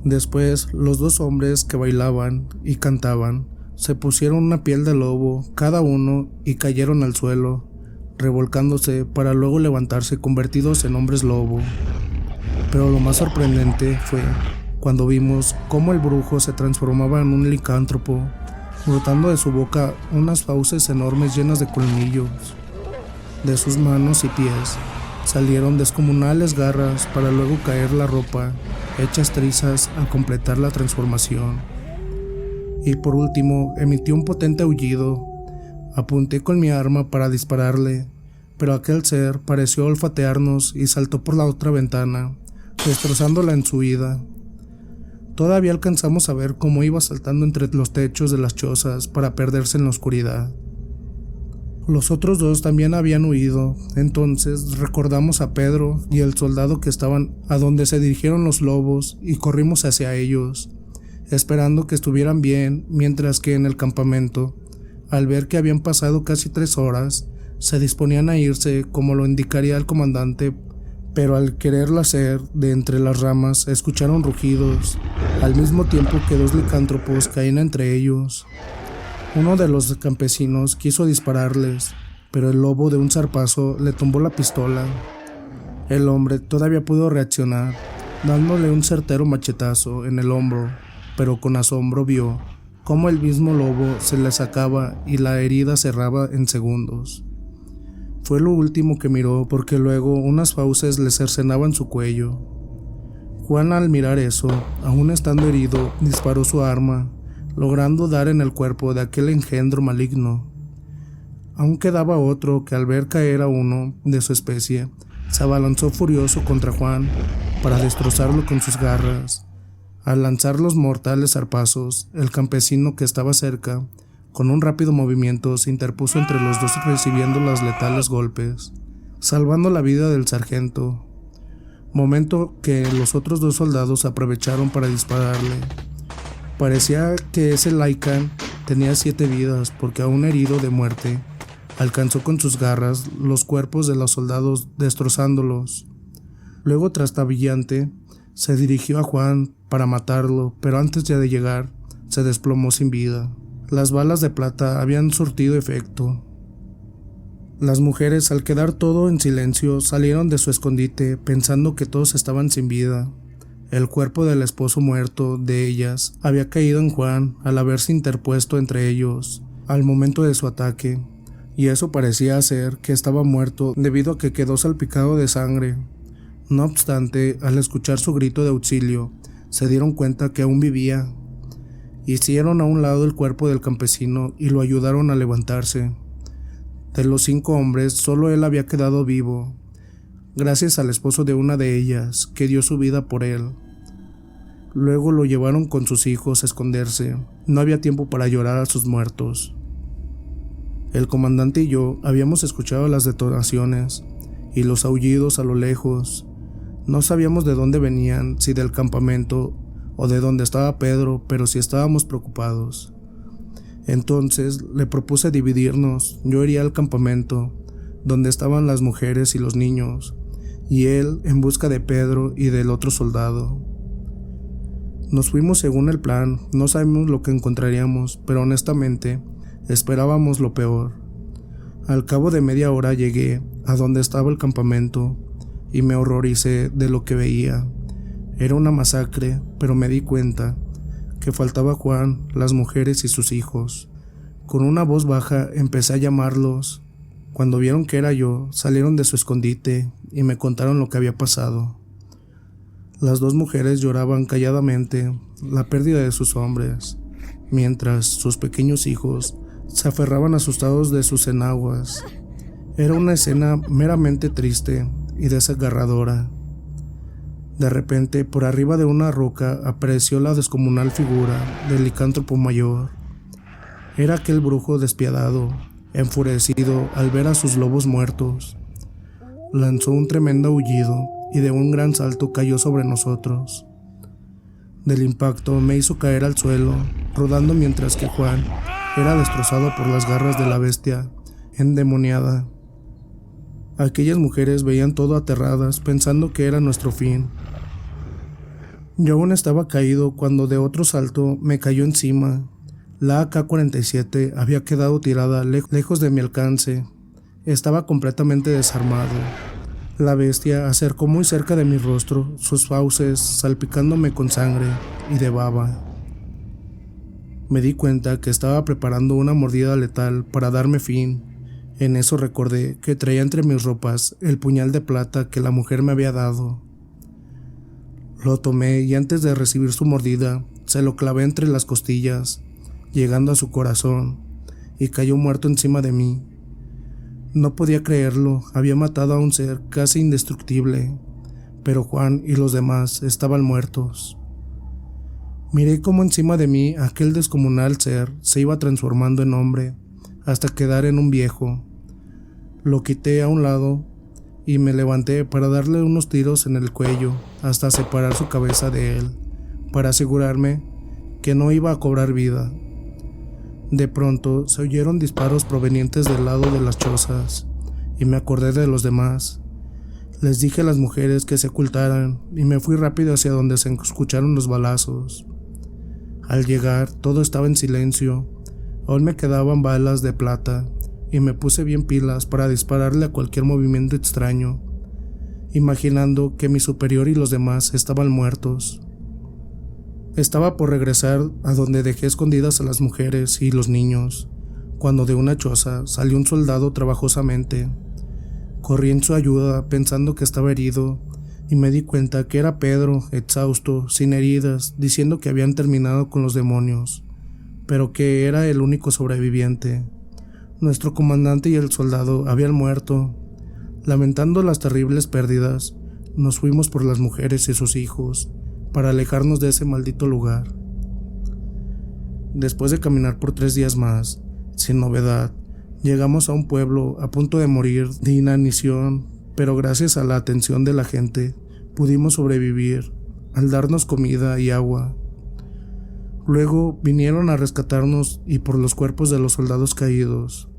Después, los 2 hombres que bailaban y cantaban se pusieron una piel de lobo cada uno y cayeron al suelo, revolcándose para luego levantarse convertidos en hombres lobo. Pero lo más sorprendente fue cuando vimos cómo el brujo se transformaba en un licántropo, brotando de su boca unas fauces enormes llenas de colmillos. De sus manos y pies salieron descomunales garras para luego caer la ropa, hechas trizas al completar la transformación. Y por último emitió un potente aullido. Apunté con mi arma para dispararle, pero aquel ser pareció olfatearnos y saltó por la otra ventana, destrozándola en su huida. Todavía alcanzamos a ver cómo iba saltando entre los techos de las chozas para perderse en la oscuridad. Los otros 2 también habían huido. Entonces recordamos a Pedro y el soldado que estaban a donde se dirigieron los lobos y corrimos hacia ellos, esperando que estuvieran bien, mientras que en el campamento, al ver que habían pasado casi 3 horas, se disponían a irse como lo indicaría el comandante pero al quererlo hacer, de entre las ramas escucharon rugidos, al mismo tiempo que dos licántropos caían entre ellos. Uno de los campesinos quiso dispararles, pero el lobo de un zarpazo le tumbó la pistola. El hombre todavía pudo reaccionar, dándole un certero machetazo en el hombro, pero con asombro vio cómo el mismo lobo se le sacaba y la herida cerraba en segundos. Fue lo último que miró, porque luego unas fauces le cercenaban su cuello. Juan, al mirar eso, aún estando herido, disparó su arma, logrando dar en el cuerpo de aquel engendro maligno. Aún quedaba otro que, al ver caer a uno de su especie, se abalanzó furioso contra Juan para destrozarlo con sus garras. Al lanzar los mortales zarpazos, el campesino que estaba cerca, con un rápido movimiento, se interpuso entre los dos recibiendo los letales golpes, salvando la vida del sargento, momento que los otros dos soldados aprovecharon para dispararle. Parecía que ese Lycan tenía 7 vidas, porque aún herido de muerte, alcanzó con sus garras los cuerpos de los soldados, destrozándolos. Luego, trastabillante, se dirigió a Juan para matarlo, pero antes ya de llegar, se desplomó sin vida. Las balas de plata habían surtido efecto. Las mujeres, al quedar todo en silencio, salieron de su escondite pensando que todos estaban sin vida. El cuerpo del esposo muerto de ellas había caído en Juan al haberse interpuesto entre ellos al momento de su ataque, y eso parecía hacer que estaba muerto debido a que quedó salpicado de sangre. No obstante, al escuchar su grito de auxilio, se dieron cuenta que aún vivía. Hicieron a un lado el cuerpo del campesino y lo ayudaron a levantarse. De los 5 hombres, solo él había quedado vivo, gracias al esposo de una de ellas, que dio su vida por él. Luego lo llevaron con sus hijos a esconderse. No había tiempo para llorar a sus muertos. El comandante y yo habíamos escuchado las detonaciones y los aullidos a lo lejos. No sabíamos de dónde venían, si del campamento o de dónde estaba Pedro, pero sí estábamos preocupados. Entonces le propuse dividirnos. Yo iría al campamento, donde estaban las mujeres y los niños, y él en busca de Pedro y del otro soldado. Nos fuimos según el plan. No sabemos lo que encontraríamos, pero honestamente esperábamos lo peor. Al cabo de media hora llegué a donde estaba el campamento y me horroricé de lo que veía. Era una masacre, pero me di cuenta que faltaba Juan, las mujeres y sus hijos. Con una voz baja empecé a llamarlos. Cuando vieron que era yo, salieron de su escondite y me contaron lo que había pasado. Las 2 mujeres lloraban calladamente la pérdida de sus hombres, mientras sus pequeños hijos se aferraban asustados de sus enaguas. Era una escena meramente triste y desgarradora. De repente, por arriba de una roca apareció la descomunal figura del licántropo mayor. Era aquel brujo despiadado, enfurecido al ver a sus lobos muertos. Lanzó un tremendo aullido y de un gran salto cayó sobre nosotros. Del impacto me hizo caer al suelo, rodando mientras que Juan era destrozado por las garras de la bestia endemoniada. Aquellas mujeres veían todo aterradas, pensando que era nuestro fin. Yo aún estaba caído cuando de otro salto me cayó encima. La AK-47 había quedado tirada lejos de mi alcance. Estaba completamente desarmado. La bestia acercó muy cerca de mi rostro, sus fauces salpicándome con sangre y de baba. Me di cuenta que estaba preparando una mordida letal para darme fin. En eso recordé que traía entre mis ropas el puñal de plata que la mujer me había dado. Lo tomé y antes de recibir su mordida, se lo clavé entre las costillas, llegando a su corazón, y cayó muerto encima de mí. No podía creerlo, había matado a un ser casi indestructible, pero Juan y los demás estaban muertos. Miré cómo encima de mí aquel descomunal ser se iba transformando en hombre, hasta quedar en un viejo. Lo quité a un lado y me levanté para darle unos tiros en el cuello hasta separar su cabeza de él, para asegurarme que no iba a cobrar vida. De pronto se oyeron disparos provenientes del lado de las chozas y me acordé de los demás. Les dije a las mujeres que se ocultaran y me fui rápido hacia donde se escucharon los balazos. Al llegar, todo estaba en silencio. Aún me quedaban balas de plata y me puse bien pilas para dispararle a cualquier movimiento extraño, imaginando que mi superior y los demás estaban muertos. Estaba por regresar a donde dejé escondidas a las mujeres y los niños, cuando de una choza salió un soldado trabajosamente. Corrí en su ayuda pensando que estaba herido y me di cuenta que era Pedro, exhausto, sin heridas, diciendo que habían terminado con los demonios, pero que era el único sobreviviente. Nuestro comandante y el soldado habían muerto. Lamentando las terribles pérdidas, nos fuimos por las mujeres y sus hijos, para alejarnos de ese maldito lugar. Después de caminar por 3 días más, sin novedad, llegamos a un pueblo a punto de morir de inanición, pero gracias a la atención de la gente, pudimos sobrevivir, al darnos comida y agua. Luego vinieron a rescatarnos y por los cuerpos de los soldados caídos.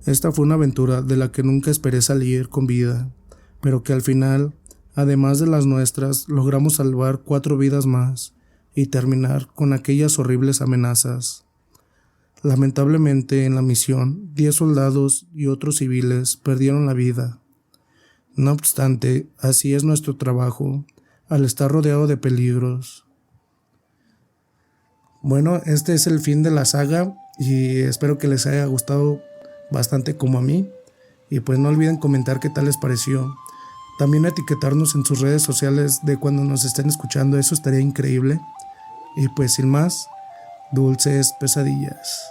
Esta fue una aventura de la que nunca esperé salir con vida, pero que al final, además de las nuestras, logramos salvar 4 vidas más y terminar con aquellas horribles amenazas. Lamentablemente, en la misión, 10 soldados y otros civiles perdieron la vida. No obstante, así es nuestro trabajo, al estar rodeado de peligros. Bueno, este es el fin de la saga y espero que les haya gustado bastante como a mí. Y pues no olviden comentar qué tal les pareció. También etiquetarnos en sus redes sociales de cuando nos estén escuchando, eso estaría increíble. Y pues sin más, dulces pesadillas.